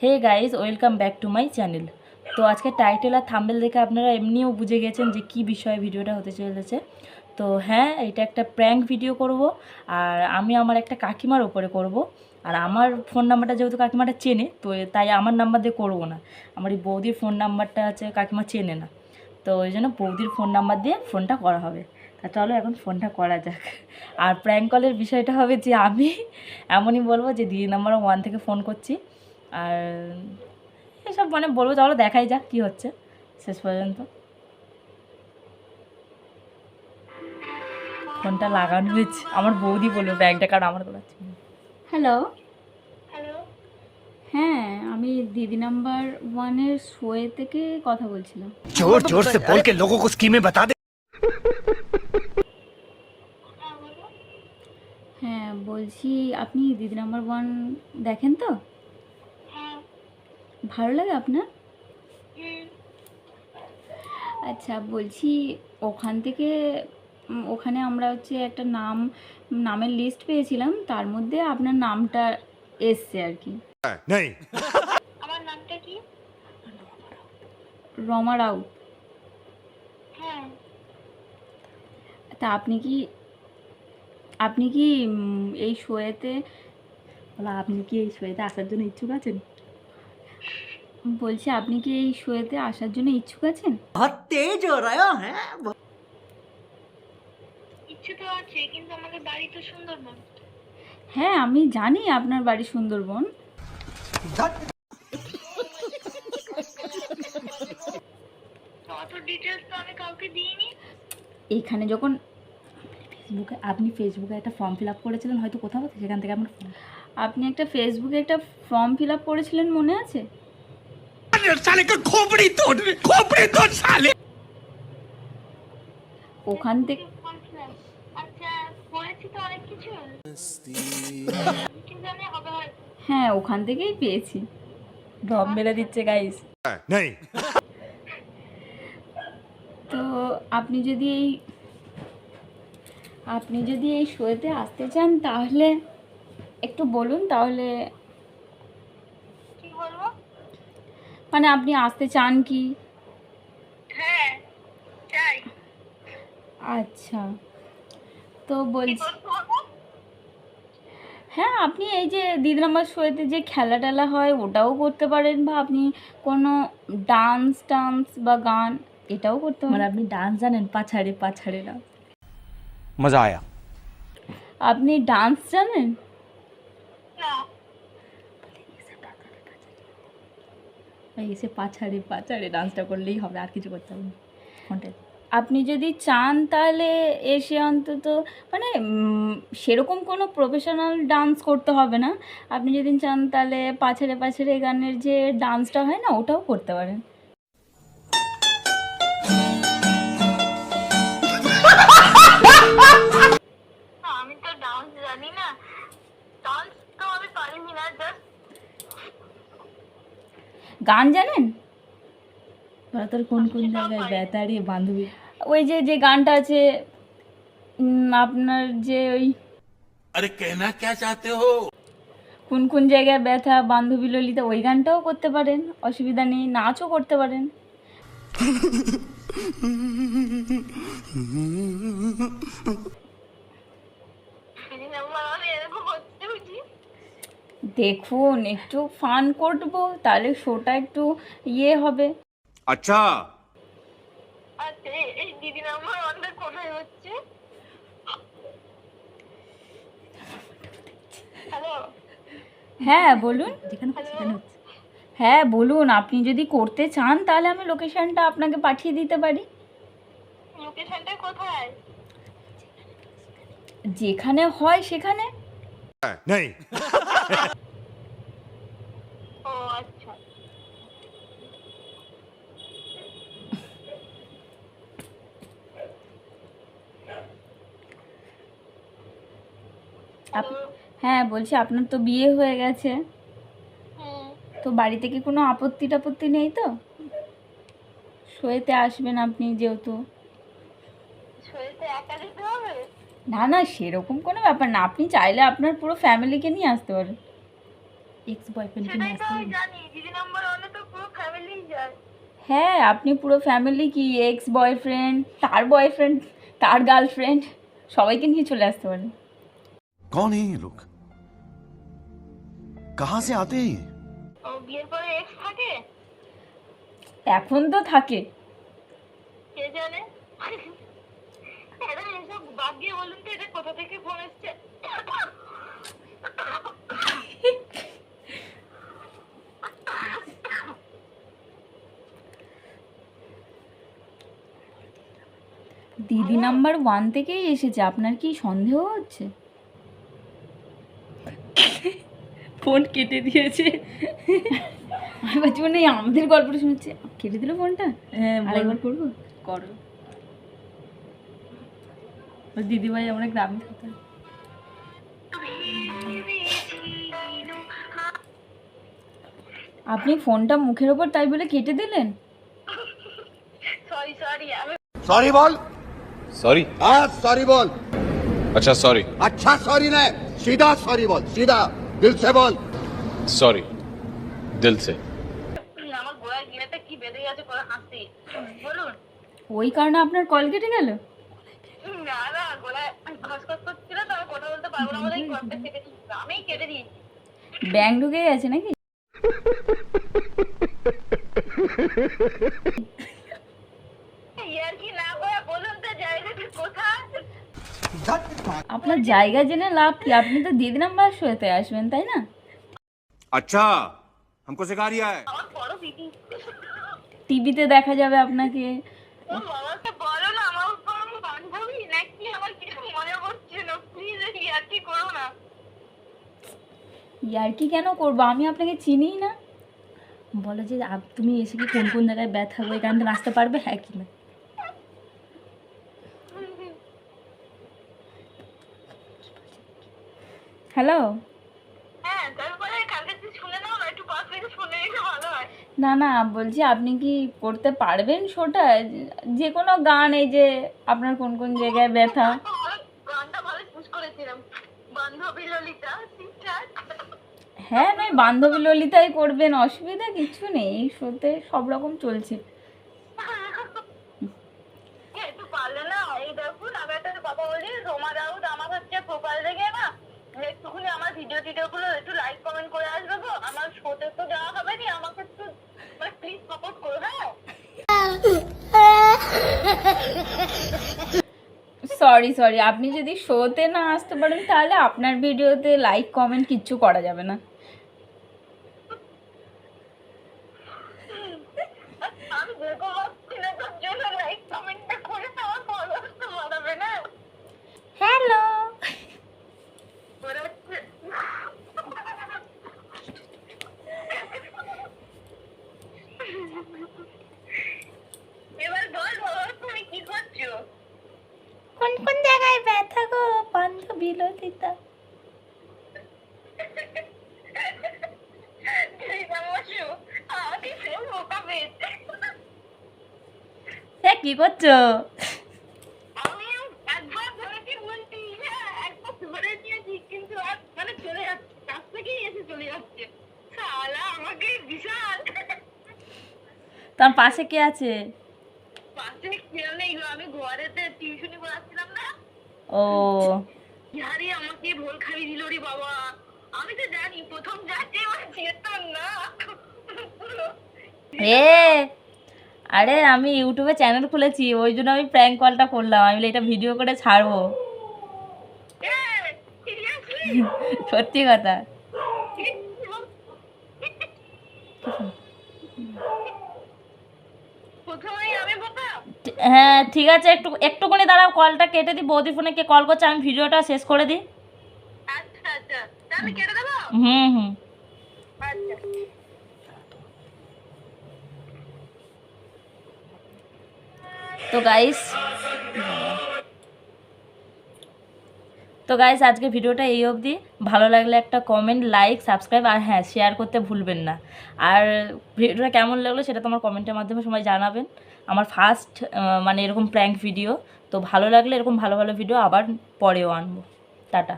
Hey guys, welcome back to my channel. তো আজকে title আর thumbnail দেখে আপনারা এমনিও বুঝে গেছেন যে কী বিষয়ে ভিডিওটা হতে চলেছে। তো হ্যাঁ, এটা একটা প্র্যাঙ্ক ভিডিও করব, আর আমি আমার একটা কাকিমার ওপরে করব। আর আমার ফোন নাম্বারটা যেহেতু কাকিমাটা চেনে, তো তাই আমার নাম্বার দিয়ে করবো না। আমার এই বৌদির ফোন নাম্বারটা আছে, কাকিমা চেনে না, তো ওই জন্য বৌদির ফোন নাম্বার দিয়ে ফোনটা করা হবে। তা চলো এখন ফোনটা করা যাক। আর প্র্যাঙ্ক কলের বিষয়টা হবে যে আমি এমনই বলবো যে দিদি নাম্বার 1 থেকে ফোন করছি, আর এসব মানে বলবো। চলো দেখাই যাক কী হচ্ছে শেষ পর্যন্ত। ফোনটা লাগানো হয়েছে, আমার বৌদি বলবে ব্যাগটা, কারণ আমার করাচ্ছি। হ্যালো হ্যালো, হ্যাঁ, আমি দিদি নাম্বার 1-এর শোয়ে থেকে কথা বলছিলাম। जोर जोर से बोल के लोगों को स्कीमें बता दे। হ্যাঁ বলো। হ্যাঁ বলছি, আপনি দিদি নাম্বার 1 দেখেন তো? হ্যাঁ। ভালো লাগে আপনার? হুম। আচ্ছা বলছি, ওখান থেকে ওখানে আমরা হচ্ছে একটা নামের লিস্ট পেয়েছিলাম, তার মধ্যে আপনার নামটা এসছে আর কি। नहीं আমার নামটা কি? রমা রাউত। হ্যাঁ। তা আপনি কি এই শোয়েতে আসার জন্য ইচ্ছুক আছেন? বলছি, আপনি কি এই শোয়েতে আসার জন্য ইচ্ছুক আছেন? बहुत तेज हो रहा है। ইচ্ছে তো আছে, কিন্তু আমাদের বাড়ি তো সুন্দরবন। হ্যাঁ আমি জানি আপনার বাড়ি সুন্দরবন। তো অত ডিটেলস তো আমি কাউকে দিইনি। এখানে যখন আপনি ফেসবুকে একটা ফর্ম ফিল আপ করেছিলেন হয়তো কোথাও, সেখান থেকে আপনি একটা ফেসবুকে একটা ফর্ম ফিল আপ করেছিলেন, মনে আছে? साले का खोपड़ी तोड़ साले। ওখান থেকে আচ্ছা, পড়েছি তো অনেক কিছু, কিন্তু আমি হবে হয়তো। হ্যাঁ ওখান থেকেই পেয়েছি। দম মেরে দিচ্ছে গাইস। नहीं তো আপনি যদি এই শোয়েতে আসতে চান তাহলে একটু বলুন, তাহলে কি বলবো? মানে আপনি আসতে চান কি? হ্যাঁ, চাই। আচ্ছা তো কি বলছি, করতে হবে? হ্যাঁ আপনি এই যে দিদি নাম্বার শোয়েতে যে খেলা টেলা হয় ওটাও করতে পারেন, বা আপনি কোনো ডান্স বা গান এটাও করতে পারেন। আপনি ডান্স জানেন? পাছাড়ে না। मजा आया। আপনি ডান্স জানেন? না। এসে পাছাড়ে ডান্সটা করলেই হবে, আর কিছু করতে হবে না ফোনটায়। আপনি যদি চান তাহলে এসে অন্তত মানে সেরকম কোনো প্রফেশনাল ডান্স করতে হবে না। আপনি যদি চান তাহলে পাছাড়ে গানের যে ডান্সটা হয় না, ওটাও করতে পারেন। না, আমি তো ডান্স জানি না। ডান্স তো আমি পারিনি না, জাস্ট গান জানেন? তোর কোন জায়গায় বেতারি বান্ধবী, ওই যে গানটা আছে আপনার যে ওই अरे कहना क्या चाहते हो? কোন জায়গায় ব্যথা বান্ধবী ললিতা, ওই গানটাও করতে পারেন, অসুবিধা নেই। নাচও করতে পারেন। সেদিন আমার এরকম হচ্ছে বুঝি। দেখুন একটু ফান করবো, তাহলে শোটা একটু ইয়ে হবে। अच्छा আচ্ছা, এই দিদি আমার অনেক কোথায় হচ্ছে? হ্যালো। হ্যাঁ বলুন। হ্যাঁ বলুন, আপনি যদি করতে চান তাহলে আমি লোকেশনটা আপনাকে পাঠিয়ে দিতে পারি। লোকেশনটা কোথায়? যেখানে হয় সেখানে। नहीं ও আচ্ছা। হ্যাঁ বলছি, আপনার তো বিয়ে হয়ে গেছে, হুম। তো বাড়িতে কি কোনো আপত্তি টাপত্তি নেই তো? শোয়েতে আসবেন আপনি যেহেতু। শরীরটা একা যেতে হবে? না সেরকম কোনো ব্যাপার না, আপনি চাইলে আপনার পুরো ফ্যামিলিকে নিয়ে আসতে পারেন। এক্স বয়ফ্রেন্ডকে নিয়ে সেটাই তো আসতে আমি হবে। জানি, দিদি নাম্বার ওয়ানে তো পুরো ফ্যামিলি যায়। হ্যাঁ, আপনি পুরো ফ্যামিলি কি এক্স বয়ফ্রেন্ড, তার গার্লফ্রেন্ড সবাইকে নিয়ে চলে আসতে পারেন। कौन है ये लोग? कहां से आते हैं ये? ও বিয়ের পরে এক্স থাকে? এখন তো থাকে। কে জানে। এটা এসব বাদ দিয়ে বলুন তো, এটা কোথা থেকে ফোন এসছে? দিদি নাম্বার 1 থেকেই এসেছে, আপনার কি সন্দেহ হচ্ছে? ফোন কেটে দিয়েছে। আমি ভাবছি মানে আমাদের গল্পটা শুনছে, কেটে দিল ফোনটা। হ্যাঁ, আরেকবার করবো, করো। দিদিভাই আমরা গ্রামে থাকতাম। আপনি ফোনটা মুখের ওপর তাই বলে কেটে দিলেন? সরি সরি, আমি सॉरी बोल सॉरी हाँ सॉरी बोल अच्छा सॉरी अच्छा सॉरी नहीं सीधा सॉरी बोल सीधा दिल से बोल सॉरी दिल से আমার গোড়ায় গিয়েতে কি বেঁধে গেছে করে হাসি। বলুন। ওই কারণে আপনার কল কেটে গেল? না না, গোড়ায় খসখস করছিল তো, আমি কথা বলতে পারবো না বলেই কলটা কেটে দিয়েছি। আমি কেটে দিয়েছি। ব্যাং ঢুকে গেছে নাকি? ইয়ার কি না করে বলুন তো জায়গাটা কোথায়? আপনার জায়গা জেনে লাভ কি? আপনি তো দিদি নাম্বার শোতে আসবেন, তাই না? अच्छा हमको सिखा रिया है আমার বড় দিদি। টিভিতে দেখা যাবে আপনাকে। ও বাবাকে বলো না আমার উপর আমার বান্ধবী নাকি, আমার কিছু মনে হচ্ছে না, প্লিজ ইয়ার কি করো না। ইয়ার কি কেন করবো? আমি আপনাকে চিনিই না। বলো যে তুমি এসে কি কোন কোন জায়গায় ব্যথা হবে, এখান থেকে আসতে পারবে, হ্যাঁ কি না? হ্যালো। হ্যাঁ, তারপরে কালকে তুই শুনে নাও না, একটু পাশ থেকে শুনে নিলে ভালো হয়। না না, বলছি আপনি কি করতে পারবেন শোটা? যে কোনো গান, এই যে আপনার কোন কোন জায়গায় ব্যথা। গানটা ভালো চুজ করেছিলাম, বান্ধবী ললিতা ঠিকঠাক। হ্যাঁ, নয় বান্ধবী ললিতাই করবেন, অসুবিধা কিছু নেই, এই শোতে সব রকম চলছে। একটু পারলে না, এই দেখুন আমি একটা কথা বলি, রোমা দাউদ আমার হচ্ছে প্রোফাইল দেখে না একটুখানি আমার ভিডিও গুলো একটু লাইক কমেন্ট করে আসবে গো। আমার শোতে তো যাওয়া হবে না, আমাকে একটু মানে প্লিজ সাপোর্ট করো। হ্যাঁ সরি, আপনি যদি শোতে না আসতে পারেন তাহলে আপনার ভিডিওতে লাইক কমেন্ট কিচ্ছু করা যাবে না। আমি দেখো ভাবছি না, তোর জন্য লাইক কমেন্টটা করে আমার ফলোয়ার্স তো বাড়াবে না। হ্যালো। ওরা হচ্ছে এবার বল বাবা, তুমি কি করছো? কোন কোন জায়গায় ব্যথা গো বান্ধবী ললিতা? আমাকে ফের বোকা পেয়েছে। হ্যাঁ, কি করছো? আমি একবার ধরেছি বলছি, হ্যাঁ একবার ধরে নিয়েছি, কিন্তু আর মানে চলে যাচ্ছে, কাছ থেকেই এসে চলে যাচ্ছে। শালা আমাকে বিশাল তোমার পাশে কে আছে? পাশে খেয়াল নেই গো, আমি ঘরেতে টিউশনি পড়াচ্ছিলাম না। ও ইয়ারে আমাকে ভোল খাইয়ে দিল রে বাবা। আমি তো জানি প্রথম যাচ্ছে আমার যেতাম না। এ আরে আমি ইউটিউবে চ্যানেল খুলেছি, ওই জন্য আমি প্র্যাঙ্ক কলটা করলাম। আমি বলি এটা ভিডিও করে ছাড়বো। সিরিয়াসলি সত্যি কথা। প্রথমেই আমি বোকা। হ্যাঁ ঠিক আছে, একটুখানি দাঁড়াও, কলটা কেটে দিই। বৌদি ফোনে কে কল করছে, আমি ভিডিওটা শেষ করে দিই। আচ্ছা আচ্ছা, তাহলে কেটে দেবো। হুম। আচ্ছা তো গাইস আজকে ভিডিওটা এই অবধি। ভালো লাগলে একটা কমেন্ট, লাইক, সাবস্ক্রাইব আর হ্যাঁ শেয়ার করতে ভুলবেন না। আর ভিডিওটা কেমন লাগলো সেটা তোমার কমেন্টের মাধ্যমে সবাই জানাবেন। আমার ফার্স্ট মানে এরকম প্র্যাঙ্ক ভিডিও, তো ভালো লাগলে এরকম ভালো ভালো ভিডিও আবার পরেও আনবো। টাটা।